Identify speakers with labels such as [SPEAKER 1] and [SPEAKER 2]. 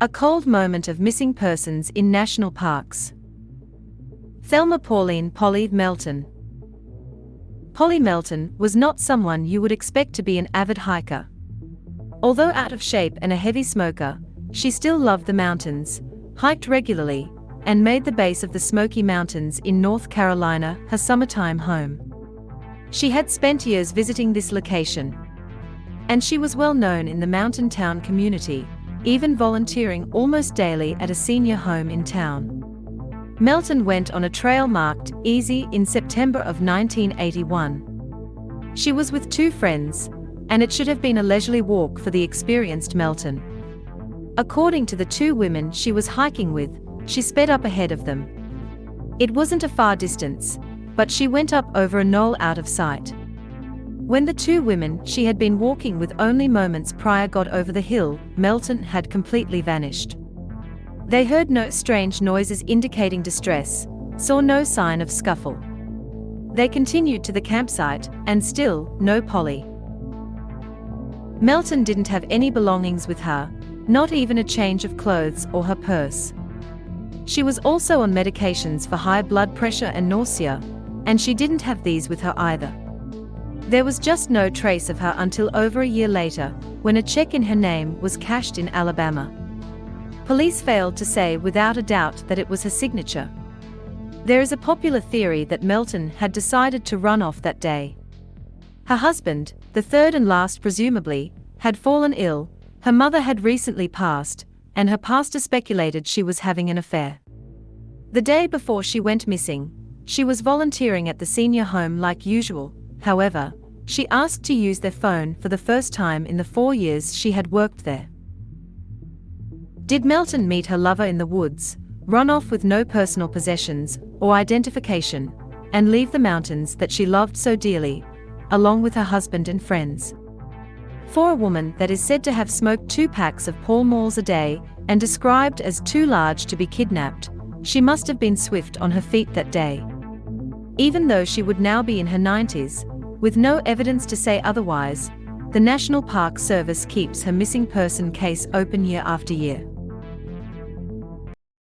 [SPEAKER 1] A cold moment of missing persons in national parks. Thelma Pauline Polly Melton. Polly Melton was not someone you would expect to be an avid hiker. Although out of shape and a heavy smoker, she still loved the mountains, hiked regularly, and made the base of the Smoky Mountains in North Carolina her summertime home. She had spent years visiting this location, and she was well known in the mountain town community, even volunteering almost daily at a senior home in town. Melton went on a trail marked Easy in September of 1981. She was with two friends, and it should have been a leisurely walk for the experienced Melton. According to the two women she was hiking with, she sped up ahead of them. It wasn't a far distance, but she went up over a knoll out of sight. When the two women she had been walking with only moments prior got over the hill, Melton had completely vanished. They heard no strange noises indicating distress, saw no sign of scuffle. They continued to the campsite, and still, no Polly. Melton didn't have any belongings with her, not even a change of clothes or her purse. She was also on medications for high blood pressure and nausea, and she didn't have these with her either. There was just no trace of her until over a year later, when a check in her name was cashed in Alabama. Police failed to say without a doubt that it was her signature. There is a popular theory that Melton had decided to run off that day. Her husband, the third and last presumably, had fallen ill, her mother had recently passed, and her pastor speculated she was having an affair. The day before she went missing, she was volunteering at the senior home like usual. However, she asked to use their phone for the first time in the 4 years she had worked there. Did Melton meet her lover in the woods, run off with no personal possessions or identification, and leave the mountains that she loved so dearly, along with her husband and friends? For a woman that is said to have smoked 2 packs of Pall Malls a day and described as too large to be kidnapped, she must have been swift on her feet that day. Even though she would now be in her 90s, with no evidence to say otherwise, the National Park Service keeps her missing person case open year after year.